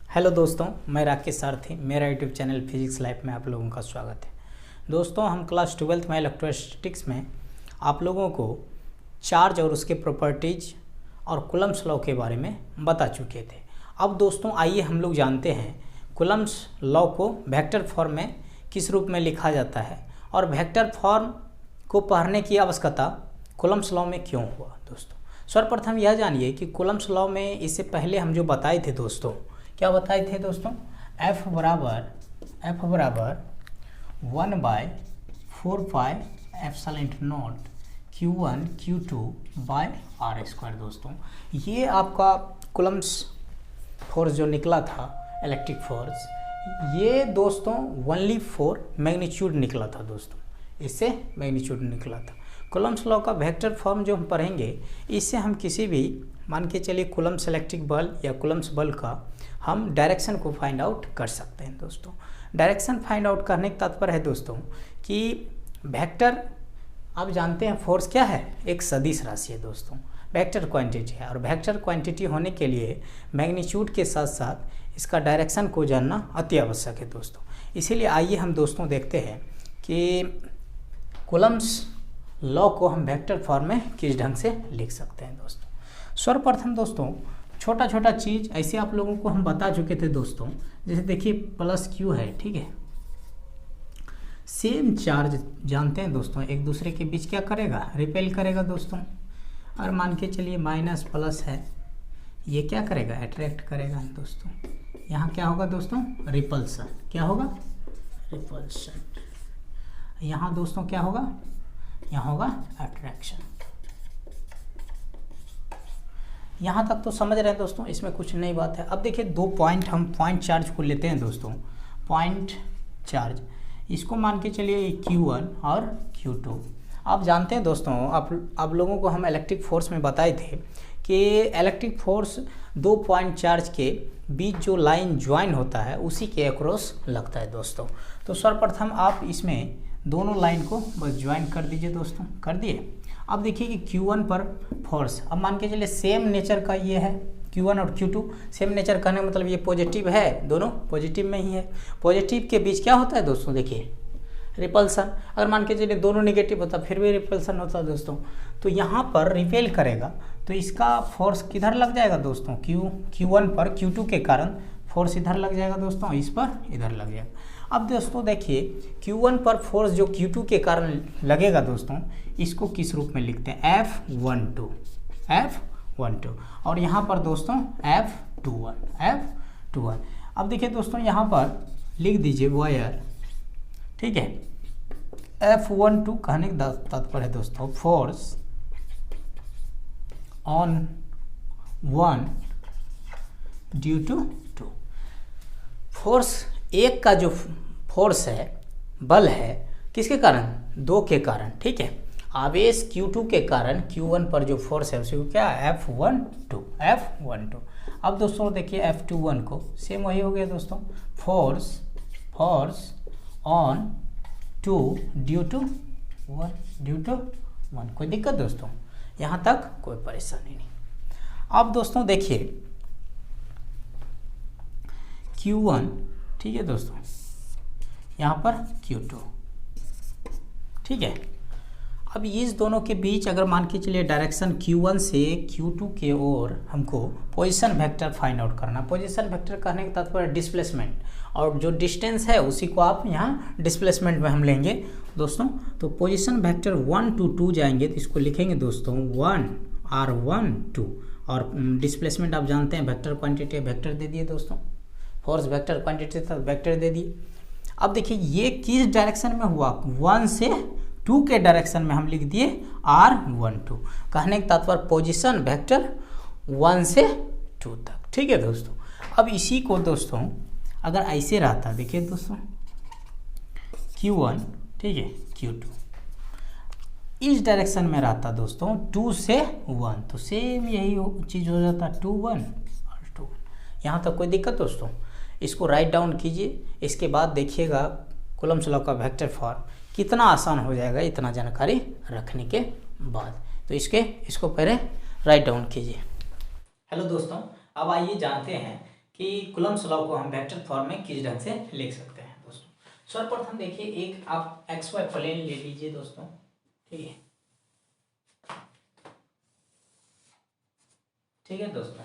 Hello दोस्तों, मैं राकेश सारथी। मेरा यूट्यूब चैनल फिजिक्स लाइफ में आप लोगों का स्वागत है। दोस्तों, हम क्लास 12th में इलेक्ट्रोस्टैटिक्स में आप लोगों को चार्ज और उसके प्रॉपर्टीज और कूलम्ब्स लॉ के बारे में बता चुके थे। अब दोस्तों आइए हम लोग जानते हैं कूलम्ब्स लॉ को वेक्टर फॉर्म में किस रूप में लिखा जाता है और वेक्टर फॉर्म को पढ़ने की आवश्यकता कूलम्ब्स लॉ में क्यों हुआ। दोस्तों सर्वप्रथम यह जानिए कि कूलम्ब्स लॉ में इससे पहले हम जो बताए थे दोस्तों, क्या बताए थे दोस्तों, F बराबर 1/4πε0 Q1 Q2 R स्क्वायर। दोस्तों ये आपका कूलम्ब्स फोर्स जो निकला था, इलेक्ट्रिक फोर्स, ये दोस्तों ओनली फॉर मैग्नीट्यूड निकला था। दोस्तों इससे मैग्नीट्यूड निकला था। कूलम्ब्स लॉ का वेक्टर फॉर्म जो हम पढ़ेंगे, इससे हम किसी भी मान के चलिए कूलम्ब्स इलेक्ट्रिक बल या कूलम्ब्स बल का हम डायरेक्शन को फाइंड आउट कर सकते हैं। दोस्तों डायरेक्शन फाइंड आउट करने का तात्पर्य है दोस्तों कि वेक्टर, आप जानते हैं फोर्स क्या है, एक सदिश राशि है दोस्तों, वेक्टर क्वांटिटी है। और वेक्टर क्वांटिटी होने के लिए मैग्नीट्यूड के साथ साथ इसका डायरेक्शन को जानना अति आवश्यक है दोस्तों। इसीलिए आइए हम दोस्तों देखते हैं कि कूलम्ब्स लॉ को हम वेक्टर फॉर्म में किस ढंग से लिख सकते हैं। दोस्तों सर्वप्रथम दोस्तों छोटा छोटा चीज़ ऐसे आप लोगों को हम बता चुके थे दोस्तों, जैसे देखिए प्लस क्यू है, ठीक है, सेम चार्ज जानते हैं दोस्तों एक दूसरे के बीच क्या करेगा, रिपेल करेगा दोस्तों। और मान के चलिए माइनस प्लस है, ये क्या करेगा, अट्रैक्ट करेगा दोस्तों। यहाँ क्या होगा दोस्तों, रिपल्सन। क्या होगा, रिपल्सन। यहाँ दोस्तों क्या होगा, यहाँ होगा अट्रैक्शन। यहाँ तक तो समझ रहे हैं दोस्तों, इसमें कुछ नई बात है। अब देखिए दो पॉइंट, हम पॉइंट चार्ज को लेते हैं दोस्तों, पॉइंट चार्ज, इसको मान के चलिए Q1 और Q2। आप जानते हैं दोस्तों, आप लोगों को हम इलेक्ट्रिक फोर्स में बताए थे कि इलेक्ट्रिक फोर्स दो पॉइंट चार्ज के बीच जो लाइन ज्वाइन होता है उसी के अक्रॉस लगता है दोस्तों। तो सर्वप्रथम आप इसमें दोनों लाइन को बस ज्वाइन कर दीजिए दोस्तों, कर दिए। अब देखिए कि Q1 पर फोर्स, अब मान के चलिए सेम नेचर का ये है, Q1 और Q2 सेम नेचर का मतलब ये पॉजिटिव है, दोनों पॉजिटिव में ही है। पॉजिटिव के बीच क्या होता है दोस्तों, देखिए रिपल्सन। अगर मान के चलिए दोनों नेगेटिव होता फिर भी रिपल्सन होता दोस्तों। तो यहाँ पर रिपेल करेगा तो इसका फोर्स किधर लग जाएगा दोस्तों, Q1 पर Q2 के कारण फोर्स इधर लग जाएगा दोस्तों, इस पर इधर लग जाएगा। अब दोस्तों देखिए Q1 पर फोर्स जो Q2 के कारण लगेगा दोस्तों, इसको किस रूप में लिखते हैं, F12 और यहाँ पर दोस्तों F21। अब देखिए दोस्तों यहाँ पर लिख दीजिए वायर, ठीक है। F12 कहने का तात्पर्य है दोस्तों force on one due to two. Force एक का जो फोर्स है, बल है, किसके कारण, दो के कारण, ठीक है। आवेश Q2 के कारण Q1 पर जो फोर्स है उसी को क्या, F12। अब दोस्तों देखिए F21 को सेम वही हो गया दोस्तों, force on two due to one. कोई दिक्कत दोस्तों, यहाँ तक कोई परेशानी नहीं। अब दोस्तों देखिए Q1, ठीक है दोस्तों, यहाँ पर Q2, ठीक है। अब इस दोनों के बीच अगर मान के चलिए डायरेक्शन Q1 से Q2 के ओर हमको पोजीशन वेक्टर फाइंड आउट करना। पोजीशन वेक्टर कहने का तात्पर्य डिस्प्लेसमेंट, और जो डिस्टेंस है उसी को आप यहाँ डिस्प्लेसमेंट में हम लेंगे दोस्तों। तो पोजीशन वेक्टर 1 to 2 जाएंगे तो इसको लिखेंगे दोस्तों 1 2, और डिस्प्लेसमेंट आप जानते हैं वेक्टर क्वांटिटी, वेक्टर दे दिए दोस्तों, फोर्स वेक्टर क्वांटिटी था, वेक्टर दे दिए। अब देखिए ये किस डायरेक्शन में हुआ, 1 से 2 के डायरेक्शन में हम लिख दिए R12। कहने का तात्पर्य पोजीशन वेक्टर 1 से 2 तक, ठीक है दोस्तों। अब इसी को दोस्तों अगर ऐसे रहता, देखिए दोस्तों Q1, ठीक है, Q2 इस डायरेक्शन में रहता दोस्तों 2 से 1, तो सेम यही चीज़ हो जाता 2 1 और 2 1। यहाँ तक कोई दिक्कत दोस्तों, इसको राइट डाउन कीजिए। इसके बाद देखिएगा कूलम्ब्स लॉ का वेक्टर फॉर्म कितना आसान हो जाएगा इतना जानकारी रखने के बाद। तो इसको पहले राइट डाउन कीजिए। हेलो दोस्तों, अब आइए जानते हैं कि कूलम्ब्स लॉ को हम वेक्टर फॉर्म में किस ढंग से लिख सकते हैं दोस्तों। सर्वप्रथम देखिए, एक आप एक्स वाई प्लेन ले लीजिए दोस्तों, ठीक है, ठीक है दोस्तों,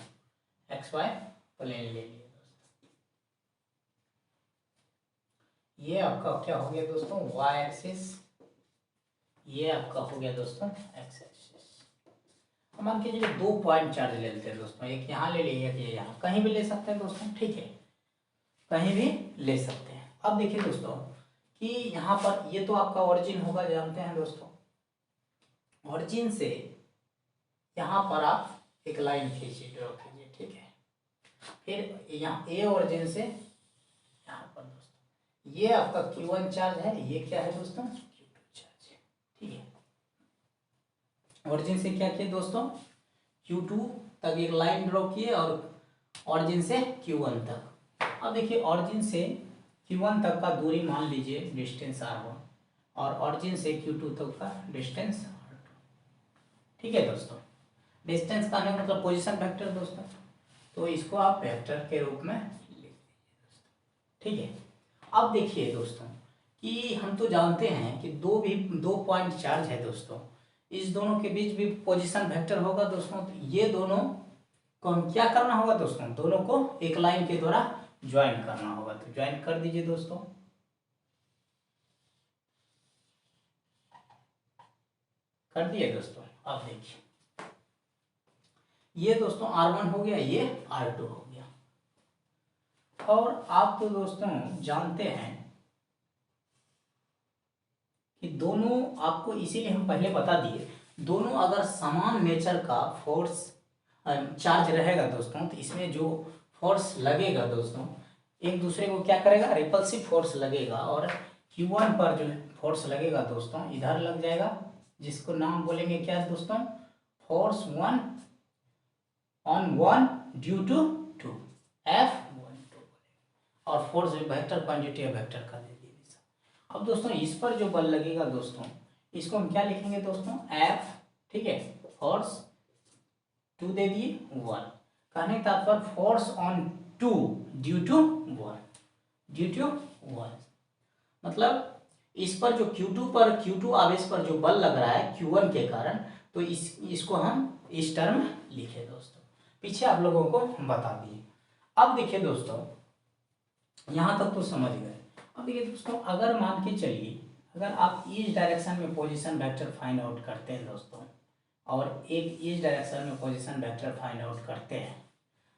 एक्स वाई प्लेन ले लिए दोस्तों। ये आपका क्या हो गया दोस्तों, वाई एक्सिस, ये आपका हो गया दोस्तों एक्स एक्सिस। मान के चलिए 2 पॉइंट चार्ज ले लेते हैं दोस्तों, एक यहाँ ले लिए, एक ये यहाँ, कहीं भी ले सकते हैं दोस्तों, ठीक है, कहीं भी ले सकते हैं। अब देखिए दोस्तों कि यहाँ पर ये तो आपका ओरिजिन होगा, जानते हैं दोस्तों, ओरिजिन से यहाँ पर आप एक लाइन खींचिए, ड्रॉ कीजिए, ठीक है, फिर यहाँ ए ओरिजिन से यहाँ पर दोस्तों ये आपका Q1 चार्ज है, ये क्या है दोस्तों, Q2 चार्ज है, ठीक है। ओरिजिन से क्या किए दोस्तों, Q2 तक एक लाइन ड्रॉ किए और ओरिजिन से Q1 तक। अब देखिए ओरिजिन से Q1 तक का दूरी मान लीजिए डिस्टेंस R1 और ओरिजिन से Q2 तक का डिस्टेंस R2, ठीक है दोस्तों। डिस्टेंस का है मतलब पोजीशन वेक्टर दोस्तों, तो इसको आप वेक्टर के रूप में लिख लीजिए दोस्तों, ठीक है। अब देखिए दोस्तों कि हम तो जानते हैं कि दो पॉइंट चार्ज है दोस्तों, इस दोनों के बीच भी पोजीशन वेक्टर होगा दोस्तों, तो ये दोनों को हम क्या करना होगा दोस्तों, दोनों को एक लाइन के द्वारा ज्वाइन करना होगा, तो ज्वाइन कर दीजिए दोस्तों, कर दिए दोस्तों। अब देखिए ये दोस्तों R1 हो गया, ये R2 हो गया, और आप तो दोस्तों जानते हैं कि दोनों आपको, इसीलिए हम पहले बता दिए, दोनों अगर समान नेचर का फोर्स चार्ज रहेगा दोस्तों, तो इसमें जो फोर्स लगेगा दोस्तों एक दूसरे को क्या करेगा, रिपल्सिव फोर्स लगेगा, और Q1 पर जो फोर्स लगेगा दोस्तों इधर लग जाएगा, जिसको नाम बोलेंगे क्या दोस्तों, force 1 on 1 due to 2 F12, और फोर्स वेक्टर क्वांटिटी वेक्टर का दे दिए। अब दोस्तों इस पर जो बल लगेगा दोस्तों, इसको हम क्या लिखेंगे दोस्तों, F, ठीक है, फोर्स 2 दे दिए 1, कहने का तात्पर्य force on 2 due to 1, due to 1, मतलब इस पर जो Q2 आवेश पर जो बल लग रहा है Q1 के कारण, तो इसको हम इस टर्म लिखे दोस्तों, पीछे आप लोगों को बता दिए। अब देखिए दोस्तों यहाँ तक तो समझ गए। अब देखिए दोस्तों, अगर मान के चलिए, अगर आप इस डायरेक्शन में पोजीशन वेक्टर फाइंड आउट करते हैं दोस्तों, और एक इस डायरेक्शन में पोजीशन वेक्टर फाइंड आउट करते हैं,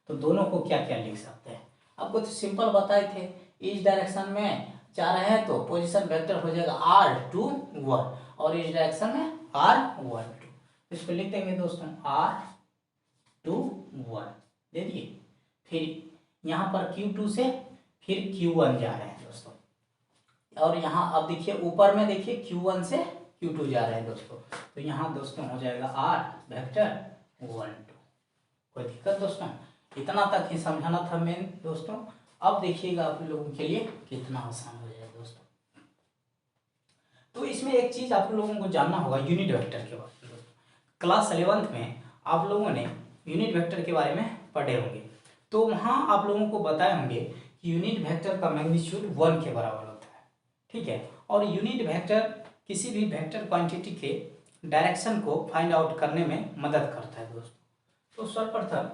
तो दोनों को क्या क्या लिख सकते हैं, आपको तो सिंपल बताए थे, इस डायरेक्शन में जा रहे हैं तो पोजीशन वेक्टर हो जाएगा R21, और इस डायरेक्शन में R12, इसको लिख देंगे दोस्तों R21 दे दिए, फिर यहाँ पर Q2 से फिर Q1 जा रहे हैं दोस्तों, और यहाँ अब देखिए ऊपर में देखिए Q1 से Q2 जा रहे हैं दोस्तों, तो यहाँ दोस्तों हो जाएगा R वेक्टर 12, कोई दिक्कत दोस्तों, इतना तक ही समझाना था मेन दोस्तों। अब देखिएगा आप लोगों के लिए कितना आसान हो जाएगा दोस्तों। तो इसमें एक चीज आप लोगों को जानना होगा यूनिट वेक्टर के बारे में। क्लास 11th में आप लोगों ने यूनिट वेक्टर के बारे में पढ़े होंगे, तो वहाँ आप लोगों को बताए होंगे कि यूनिट वेक्टर का मैग्नीट्यूड 1 के बराबर होता है, ठीक है, और यूनिट वेक्टर किसी भी वेक्टर क्वांटिटी के डायरेक्शन को फाइंड आउट करने में मदद करता है दोस्तों। तो सर्वप्रथम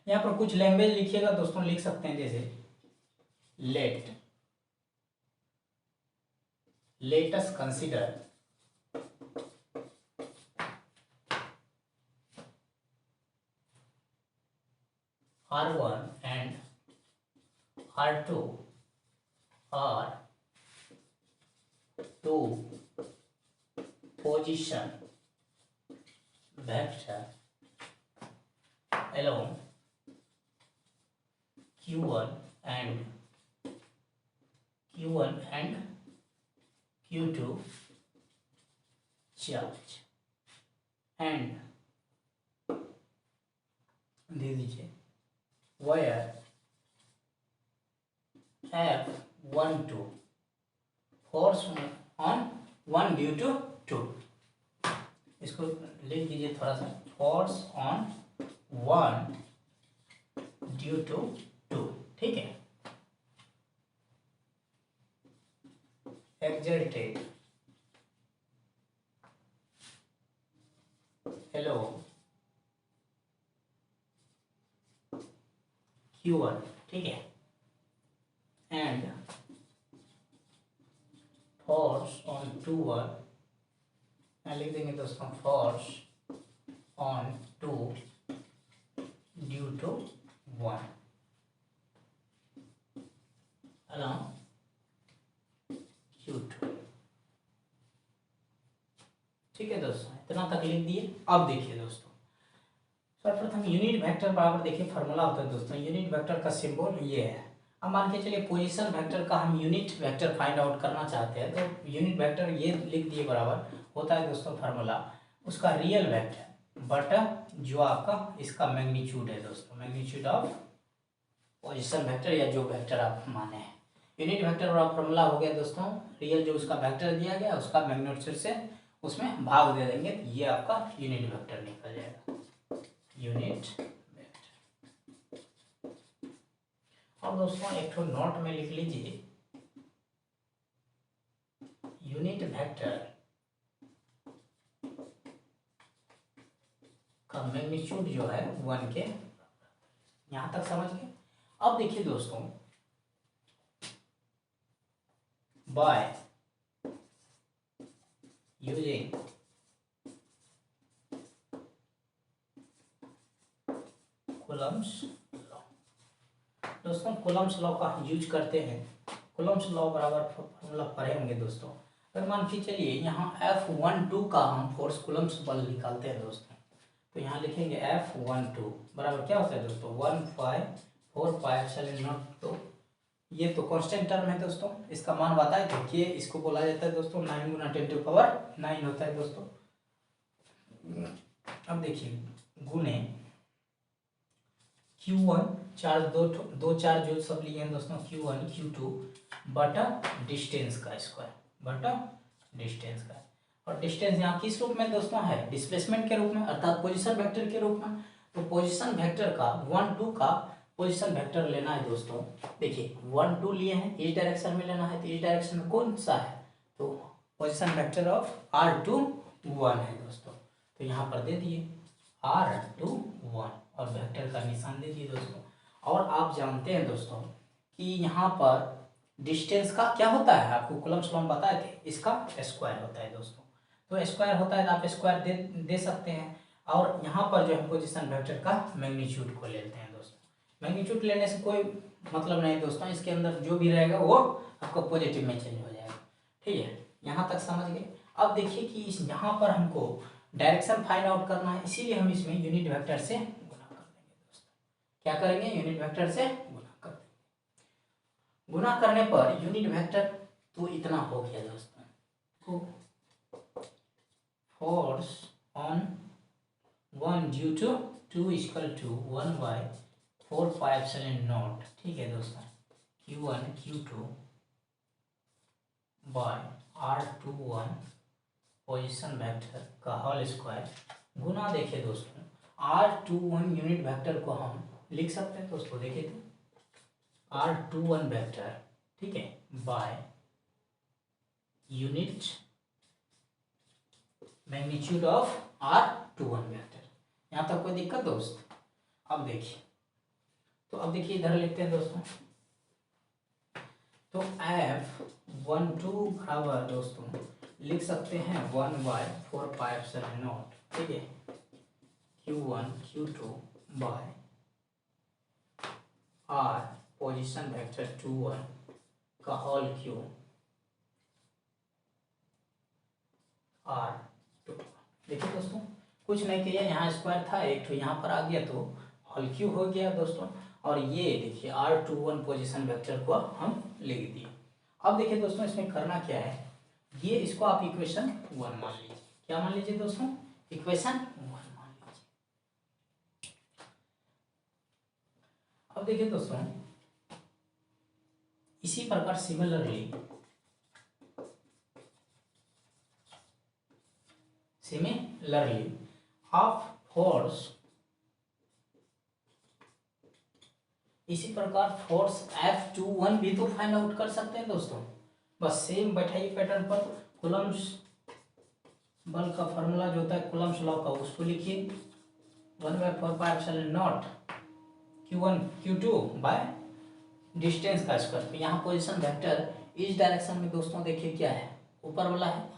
यहाँ पर कुछ लैंग्वेज लिखिएगा दोस्तों, लिख सकते हैं जैसे let us consider R1 and R2 are two position vector along Q1 and Q2 charge, and दे दीजिए where F12 force on 1 due to 2, इसको लिख दीजिए थोड़ा सा, force on 1 ड्यू टू 2, ठीक है। exerted hello Q1, ठीक है, and force on 2 1, मैं लिख देंगे दोस्तों force on 2 due to 1 along Q2, ठीक है दोस्तों, इतना तक लिख दिए। अब देखिए दोस्तों, सर्वप्रथम यूनिट वेक्टर बराबर, देखिए फार्मूला होता है दोस्तों, यूनिट वेक्टर का सिंबल ये है। अब मान के चलिए पोजीशन वेक्टर का हम यूनिट वेक्टर फाइंड आउट करना चाहते हैं, तो यूनिट वेक्टर ये लिख दिए बराबर होता है दोस्तों फार्मूला, उसका रियल वेक्टर बटा जो आपका इसका मैग्नीट्यूड है दोस्तों, मैग्नीट्यूड ऑफ पोजीशन वेक्टर या जो वेक्टर आप माने हैं। यूनिट वेक्टर वाला फार्मूला हो गया दोस्तों, रियल जो उसका वेक्टर दिया गया उसका मैग्नीट्यूड से उसमें भाग दे देंगे, तो ये आपका यूनिट वेक्टर निकल जाएगा, यूनिट वेक्टर। और दोस्तों एक तो नोट में लिख लीजिए, यूनिट वेक्टर का मैग्नीट्यूड जो है 1 के, यहां तक समझ गए। अब देखिए दोस्तों, बाय यूजिंग कूलम्ब्स लॉ, दोस्तों कूलम्ब्स लॉ का यूज करते हैं। कूलम्ब्स लॉ बराबर फॉर्मूला पढ़े होंगे दोस्तों। अगर मान के चलिए यहाँ F12 का हम फोर्स कूलम्ब्स बल निकालते हैं दोस्तों, तो यहाँ लिखेंगे F12 बराबर क्या होता है दोस्तों, 1/4πε0। तो ये तो कांस्टेंट टर्म है दोस्तों, इसका मान बताए थे कि इसको बोला जाता है दोस्तों 9 × 10⁹ होता है दोस्तों। अब देखिए गुने Q1, चार्ज दो चार्ज जो सब लिए हैं दोस्तों, Q1 Q2 बटा डिस्टेंस का स्क्वायर, बटा डिस्टेंस का, और डिस्टेंस यहाँ किस रूप में दोस्तों है, डिस्प्लेसमेंट के रूप में, अर्थात पोजीशन वेक्टर के रूप में। तो पोजीशन वेक्टर का 1 2 का पोजीशन वेक्टर लेना है दोस्तों, देखिए 1 2 लिए हैं, इस डायरेक्शन में लेना है, तो इस डायरेक्शन में कौन सा है, तो पोजीशन वेक्टर ऑफ R2 1 है दोस्तों। तो यहाँ पर दे दिए R2 1 और वेक्टर का निशान दे दिए दोस्तों। और आप जानते हैं दोस्तों कि यहाँ पर डिस्टेंस का क्या होता है, आपको कूलम्ब्स लॉ में बताए थे, इसका स्क्वायर होता है दोस्तों। तो स्क्वायर होता है तो आप स्क्वायर दे सकते हैं। और यहाँ पर जो है पोजीशन वेक्टर का मैग्नीट्यूड को लेते हैं दोस्तों। मैग्नीट्यूड लेने से कोई मतलब नहीं दोस्तों, इसके अंदर जो भी रहेगा वो आपको पॉजिटिव में चेंज हो जाएगा, ठीक है, यहाँ तक समझ गए। अब देखिए कि इस यहाँ पर हमको डायरेक्शन फाइंड आउट करना है, इसीलिए हम इसमें यूनिट वेक्टर से गुना कर देंगे दोस्तों। क्या करेंगे, यूनिट वेक्टर से गुना कर देंगे। गुना करने पर यूनिट वेक्टर तो इतना हो गया दोस्तों, तो फोर्स ऑन 1 ड्यू टू 2 = 1/4πε0, ठीक है दोस्तों, Q1 Q2 R21 position vector का होल स्क्वायर गुना, देखिए दोस्तों R21 यूनिट वेक्टर को हम लिख सकते हैं दोस्तों, देखिए तो R21 वेक्टर, ठीक है, by unit magnitude of R21 vector. यहाँ तक कोई दिक्कत दोस्त? अब देखिए, तो अब देखिए इधर लिखते हैं दोस्तों, तो F12 बराबर दोस्तों लिख सकते हैं 1/4πε0, ठीक है, Q1 Q2 bye R position vector 21 का होल क्यूब R2। देखिए दोस्तों कुछ नहीं किया, यहाँ स्क्वायर था एक तो यहाँ पर आ गया तो होल क्यूब हो गया दोस्तों। और ये देखिए R21 पोजीशन वेक्टर को हम लिख दिए। अब देखिए दोस्तों इसमें करना क्या है, ये इसको आप इक्वेशन 1 मान लीजिए। क्या मान लीजिए दोस्तों, इक्वेशन 1 मान लीजिए। अब देखिए दोस्तों इसी प्रकार सिमिलरली ऑफ फोर्स इसी प्रकार फोर्स F21 भी तो फाइंड आउट कर सकते हैं दोस्तों। बस सेम बैठाइए पैटर्न पर। कूलम्ब्स बल का फॉर्मूला जो होता है कूलम्ब्स लॉ का, उसको लिखिए 1/4πε0 Q1 Q2 बाय डिस्टेंस का स्क्वायर। तो यहाँ पोजीशन वेक्टर इस डायरेक्शन में दोस्तों देखिए क्या है, ऊपर वाला है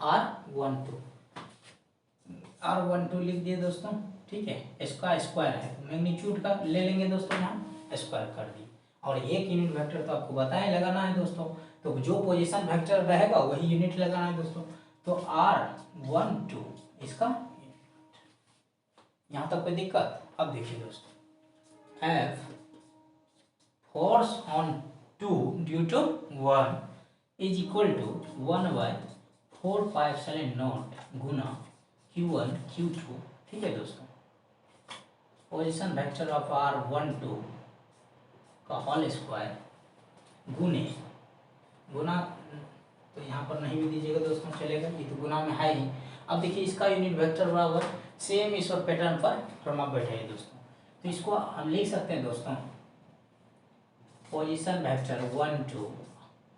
R12 लिख दिए दोस्तों, ठीक है। इसका स्क्वायर है तो मैग्नीट्यूड का ले लेंगे दोस्तों, यहाँ स्क्वायर कर दिए। और एक यूनिट वेक्टर तो आपको बताया लगाना है दोस्तों, तो जो पोजीशन वेक्टर रहेगा वही यूनिट लगाना है दोस्तों। तो R12 इसका यूनिट। यहाँ तक कोई दिक्कत? अब देखिए दोस्तों, F force on 2 due to 1 is equal to 1/4πε0 गुना Q1 Q2, ठीक है दोस्तों। पोजीशन वेक्टर ऑफ R12 का होल स्क्वायर गुना तो यहाँ पर नहीं भी दीजिएगा दोस्तों, चलेगा, ये तो गुना में है ही। अब देखिए इसका यूनिट वेक्टर बराबर सेम इस और पैटर्न पर फॉर्मा बैठे है दोस्तों। तो इसको हम लिख सकते हैं दोस्तों, पोजीशन वेक्टर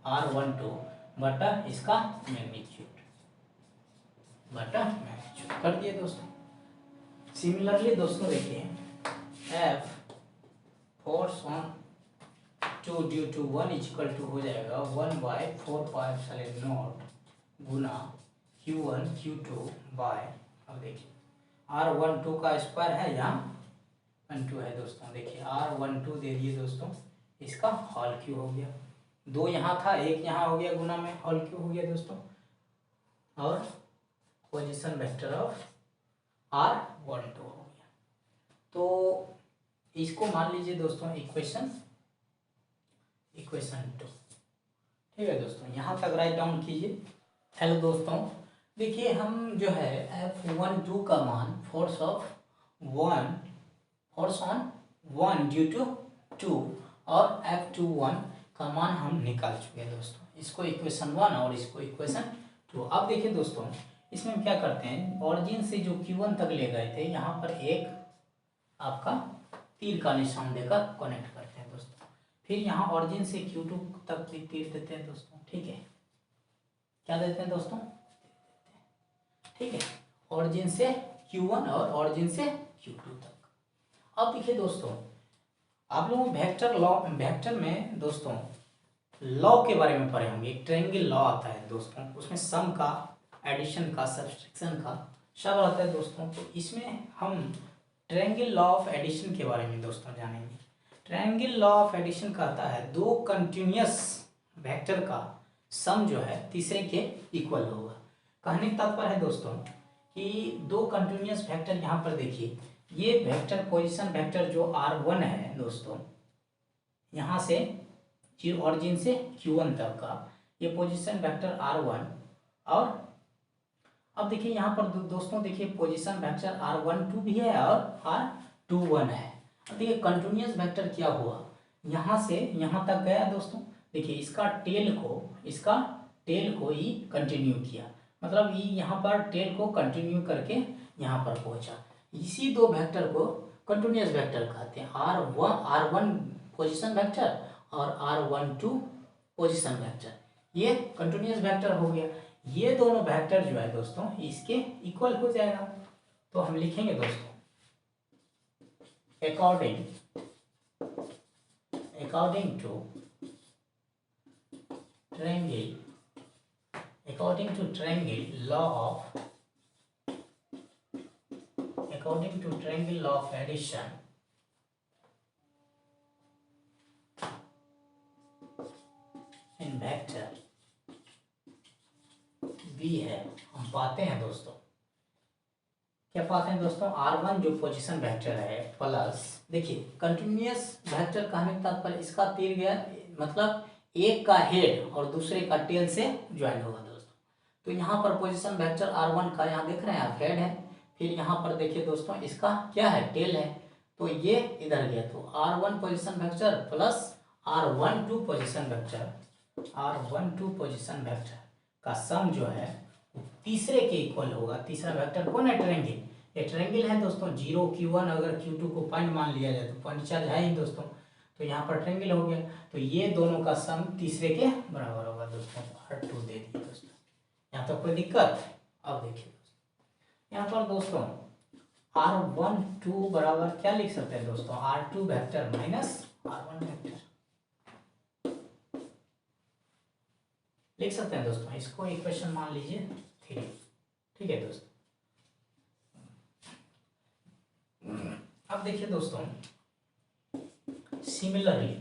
R12 बटा इसका मैग्नीट्यूड कर दिए दोस्तों। सिमिलरली दोस्तों देखिए F force on 2 due to 1 equal to हो जाएगा 1/4πε0 गुना Q1 Q2 बाय, अब देखिए R12 का स्क्वायर है, यहाँ 12 है दोस्तों। देखिए R12 दे दिए दोस्तों, इसका होल क्यू हो गया, 2 यहाँ था 1 यहाँ हो गया, गुना में होल क्यू हो गया दोस्तों। और पोजीशन वेक्टर ऑफ R12 हो गया। तो इसको मान लीजिए दोस्तों इक्वेशन 2, ठीक है दोस्तों। यहाँ तक राइट डाउन कीजिए। हेलो दोस्तों, देखिए हम जो है F12 का मान फोर्स ऑन 1 ड्यू टू 2 और F21 का मान हम निकाल चुके हैं दोस्तों। इसको इक्वेशन 1 और इसको इक्वेशन 2। अब देखिए दोस्तों, इसमें हम क्या करते हैं, ऑरिजिन से जो Q1 तक ले गए थे, यहाँ पर एक आपका तीर का निशान देकर कनेक्ट करते हैं दोस्तों। फिर यहाँ ऑरिजिन से Q2 तक भी तीर देते हैं दोस्तों, ठीक है। क्या देते हैं दोस्तों? ठीक है, ऑरिजिन से Q1 और ऑरिजिन से Q2 तक। अब देखिए दोस्तों, आप लोग वेक्टर में दोस्तों लॉ के बारे में पढ़े होंगे। एक ट्रायंगल लॉ आता है दोस्तों, उसमें सम का, एडिशन का, सब्सट्रैक्शन का सब आता है दोस्तों। तो इसमें हम ट्रायंगल लॉ ऑफ एडिशन के बारे में दोस्तों जानेंगे। ट्रायंगल लॉ ऑफ एडिशन कहता है 2 कंटिन्यूअस वेक्टर का सम जो है तीसरे के इक्वल होगा। कहने का तात्पर्य है दोस्तों कि 2 कंटिन्यूअस वेक्टर, यहाँ पर देखिए ये वेक्टर पोजीशन वेक्टर जो R1 है दोस्तों, यहाँ से ऑरिजिन से Q1 तक का ये पोजीशन वेक्टर R1। और अब देखिए यहाँ पर दोस्तों देखिए पोजीशन वेक्टर R12 भी है और R21 है। अब देखिए कंटिन्यूअस वेक्टर क्या हुआ, यहाँ से यहाँ तक गया दोस्तों। देखिए इसका टेल को ही कंटिन्यू किया, मतलब ये यहाँ पर टेल को कंटिन्यू करके यहाँ पर पहुँचा। इसी 2 वेक्टर को कंटिन्यूअस वेक्टर कहते हैं। R1 पोजीशन वेक्टर और R12 पोजीशन वेक्टर, ये कंटिन्यूअस वेक्टर हो गया। ये दोनों वेक्टर जो है दोस्तों इसके इक्वल हो जाएगा। तो हम लिखेंगे दोस्तों according to triangle law of addition, in vector V है, हम पाते हैं दोस्तों, क्या पाते हैं दोस्तों, R1 जो पोजीशन वेक्टर है प्लस, देखिए कंटिन्यूअस वेक्टर कहने का तात्पर्य इसका तीर गया, मतलब एक का हेड और दूसरे का टेल से ज्वाइन होगा दोस्तों। तो यहाँ पर पोजीशन वेक्टर R1 का, यहाँ देख रहे हैं आप, हेड है, फिर यहाँ पर देखिए दोस्तों इसका क्या है, टेल है, तो ये इधर गया। तो R1 position vector plus R12 position vector का सम जो है तीसरे के इक्वल होगा। तीसरा वेक्टर कौन है, ट्रायंगल, ये ट्रायंगल है दोस्तों। 0 Q1 अगर Q2 को पॉइंट मान लिया जाए तो पॉइंट चार्ज है ही दोस्तों। तो यहाँ पर ट्रायंगल हो गया, तो ये दोनों का सम तीसरे के बराबर होगा दोस्तों। R2 दे दिए दोस्तों। यहाँ तक कोई दिक्कत? अब देखिए दोस्तों, यहाँ पर दोस्तों R12 बराबर क्या लिख सकते हैं दोस्तों? R2 vector minus R1 vector लिख सकते हैं दोस्तों। इसको इक्वेशन मान लीजिए 3। ठीक है दोस्तों। अब देखिए दोस्तों, सिमिलरली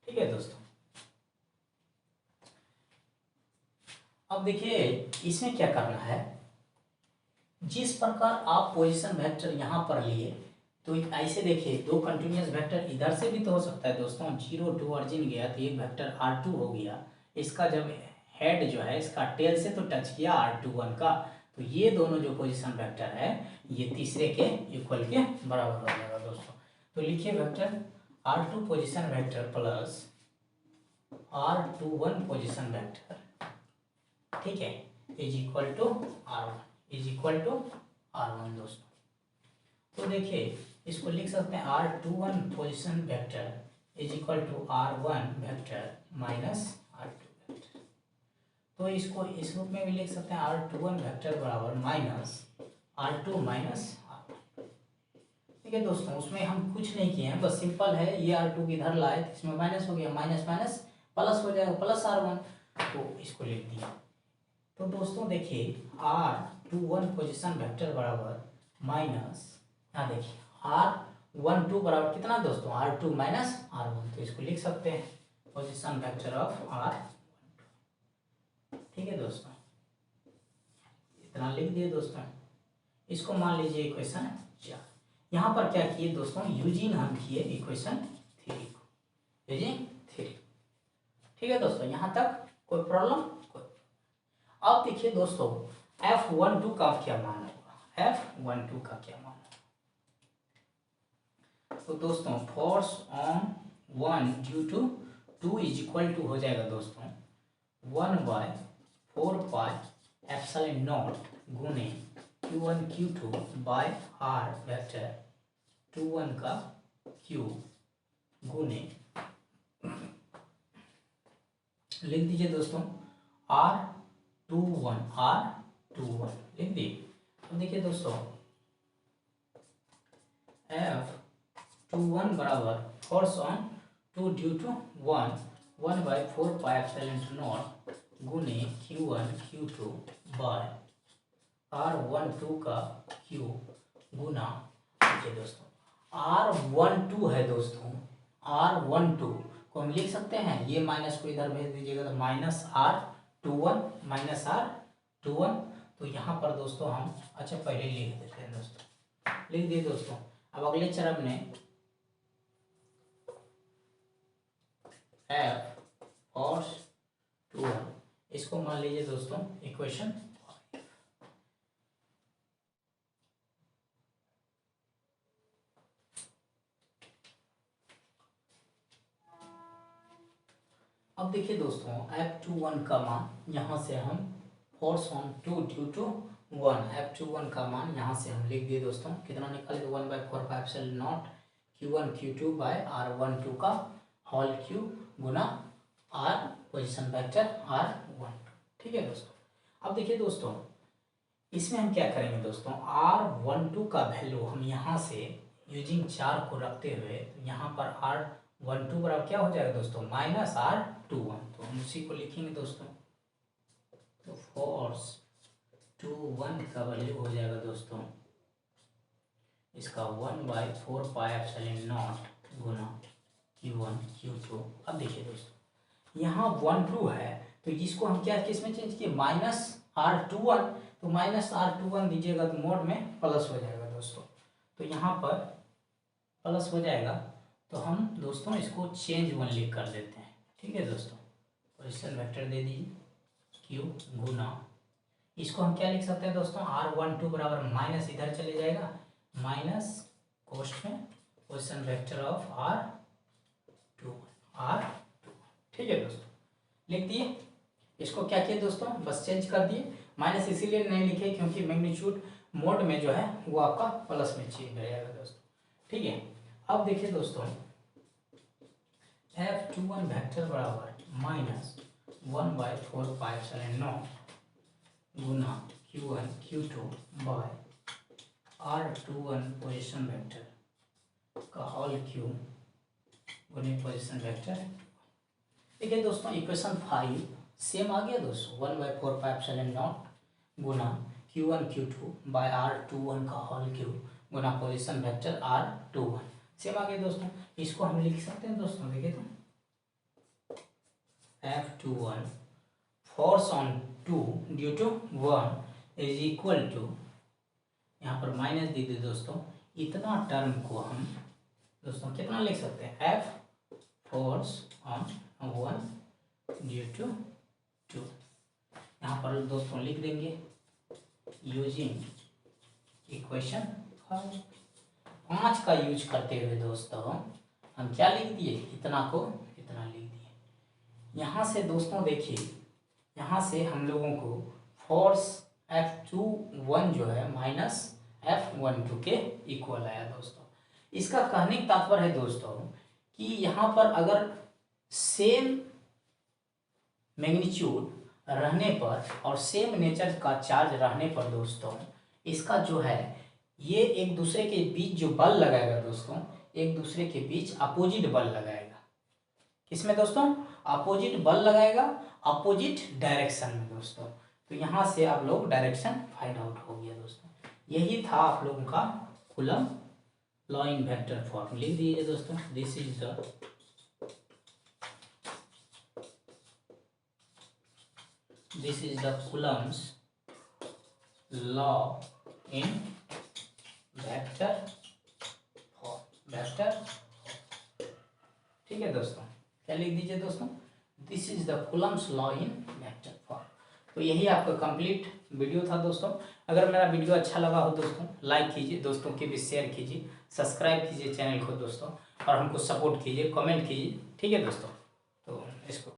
ठीक है दोस्तों, अब देखिए इसमें क्या करना है, जिस प्रकार आप पोजीशन वेक्टर यहाँ पर लिए, तो ऐसे देखिए दो कंटिन्यूअस वेक्टर इधर से भी तो हो सकता है दोस्तों। 0 2 ऑरिजिन गया तो एक वेक्टर R2 हो गया, इसका जब हेड जो है इसका टेल से तो टच किया R21 का, तो ये दोनों जो पोजीशन वेक्टर है ये तीसरे के इक्वल के बराबर हो जाएगा दोस्तों। तो लिखिए vector R2 position vector plus R21 position vector, ठीक है, इज इक्वल टू R1 दोस्तों। तो देखिए इसको लिख सकते हैं R21 position vector is equal to R1 vector minus R2 vector. तो इसको इस रूप में भी लिख सकते हैं R21 वेक्टर बराबर माइनस R2 माइनस R1। ठीक है दोस्तों, उसमें हम कुछ नहीं किए हैं, बस सिंपल है, ये R2 इधर लाए, इसमें माइनस हो गया, माइनस माइनस प्लस हो जाएगा, प्लस R1, तो इसको लिख दिया। तो दोस्तों देखिए R21 पोजीशन वेक्टर बराबर माइनस, यहाँ देखिए R12 बराबर कितना दोस्तों? R2 माइनस R1, तो इसको लिख सकते हैं पोजीशन वेक्टर ऑफ R12। ठीक है दोस्तों, इतना लिख दिए दोस्तों। इसको मान लीजिए इक्वेशन 4। यहाँ पर क्या किए दोस्तों? यूजिंग हम किए इक्वेशन 3 को, यूजिंग 3। ठीक है दोस्तों, यहाँ तक कोई प्रॉब्लम? अब देखिए दोस्तों F12 का क्या मान होगा? F12 का क्या मान होगा? तो दोस्तों force on 1 due to 2 is equal to हो जाएगा दोस्तों 1/4πε0 गुने Q1 Q2 bye R vector 21 का Q गुने, लिख दीजिए दोस्तों R21 लिख दिए। अब देखिए दोस्तों F21 बराबर फोर्स ऑन 2 ड्यू टू 1/4πε0 गुने Q1 Q2 बाय R12 का Q गुना, देखिए दोस्तों R12 है दोस्तों, R12 को हम लिख सकते हैं, ये माइनस को इधर भेज दीजिएगा तो माइनस R21 माइनस R21। तो यहाँ पर दोस्तों हम अच्छा पहले लिख देते हैं दोस्तों, लिख दिए दोस्तों। अब अगले चरण में F cos 2 इसको मान लीजिए दोस्तों इक्वेशन 5। अब देखिए दोस्तों F21 का मान यहाँ से हम force on 2 due to 1, F21 का मान यहाँ से हम लिख दिए दोस्तों, कितना निकाले? 1/4πε0 Q1 Q2 बाय R12 का होल क्यू गुना R पोजीशन वेक्टर R12। ठीक है दोस्तों, अब देखिए दोस्तों इसमें हम क्या करेंगे दोस्तों, R12 का वैल्यू हम यहाँ से यूजिंग 4 को रखते हुए यहाँ पर R12 बराबर क्या हो जाएगा दोस्तों? माइनस R21, तो हम उसी को लिखेंगे दोस्तों। तो फोर्स 21 का वैल्यू हो जाएगा दोस्तों इसका 1/4πε0 गुना Q1 Q2। अब देखिए दोस्तों यहाँ 12 है, तो इसको हम क्या किस में चेंज किए? माइनस R21, तो माइनस R21 दीजिएगा तो मोड में प्लस हो जाएगा दोस्तों, तो यहाँ पर प्लस हो जाएगा, तो हम दोस्तों इसको चेंज 1 लिख कर देते हैं। ठीक है दोस्तों, पोजीशन वेक्टर दे दीजिए Q गुना, इसको हम क्या लिख सकते हैं दोस्तों? R12 बराबर माइनस इधर चले जाएगा, माइनस कोष्ठ में पोजीशन वेक्टर ऑफ R2। ठीक है दोस्तों, लिख दिए। इसको क्या किए दोस्तों? बस चेंज कर दिए, माइनस इसीलिए नहीं लिखे क्योंकि मैग्नीट्यूड मोड में जो है वो आपका प्लस में चेंज हो जाएगा दोस्तों। ठीक है। अब देखिए दोस्तों, F21 वेक्टर बराबर -1/4πε0 गुना Q1 Q2 by R21 position vector का होल क्यूब गुने पोजिशन वेक्टर। देखिए दोस्तों, इक्वेशन 5 सेम आ गया दोस्तों, 1/4πε0 गुना Q1 Q2 बाय R21 का होल क्यूब गुना पोजिशन वेक्टर R21 सेम आ गया दोस्तों। इसको हम लिख सकते हैं दोस्तों, देखिए तो F21 force on 2 due to 1 is equal to, यहाँ पर माइनस दे दे दोस्तों, इतना टर्म को हम दोस्तों कितना लिख सकते हैं, F force on 1 due to 2। यहाँ पर दोस्तों लिख देंगे यूजिंग इक्वेशन 5 का यूज करते हुए दोस्तों हम क्या लिख दिए, इतना को इतना लिख दिए। यहाँ से दोस्तों देखिए, यहाँ से हम लोगों को फोर्स F21 जो है माइनस F12 के इक्वल आया दोस्तों। इसका कहने का तात्पर्य है दोस्तों कि यहाँ पर अगर सेम मैग्नीट्यूड रहने पर और सेम नेचर का चार्ज रहने पर दोस्तों, इसका जो है ये एक दूसरे के बीच जो बल लगाएगा दोस्तों, एक दूसरे के बीच अपोजिट बल लगाएगा। किसमें दोस्तों, अपोजिट बल लगाएगा, अपोजिट डायरेक्शन में दोस्तों। तो यहाँ से आप लोग डायरेक्शन फाइंड आउट हो गया दोस्तों। यही था आप लोगों का coulomb law in vector form. लिख दीजिए दोस्तों, this is the Coulomb's law in vector form. ठीक है दोस्तों, क्या लिख दीजिए दोस्तों, this is the Coulomb's law in vector form. तो यही आपका कंप्लीट वीडियो था दोस्तों। अगर मेरा वीडियो अच्छा लगा हो दोस्तों, लाइक कीजिए, दोस्तों के भी शेयर कीजिए, सब्सक्राइब कीजिए चैनल को दोस्तों, और हमको सपोर्ट कीजिए, कमेंट कीजिए। ठीक है दोस्तों, तो इसको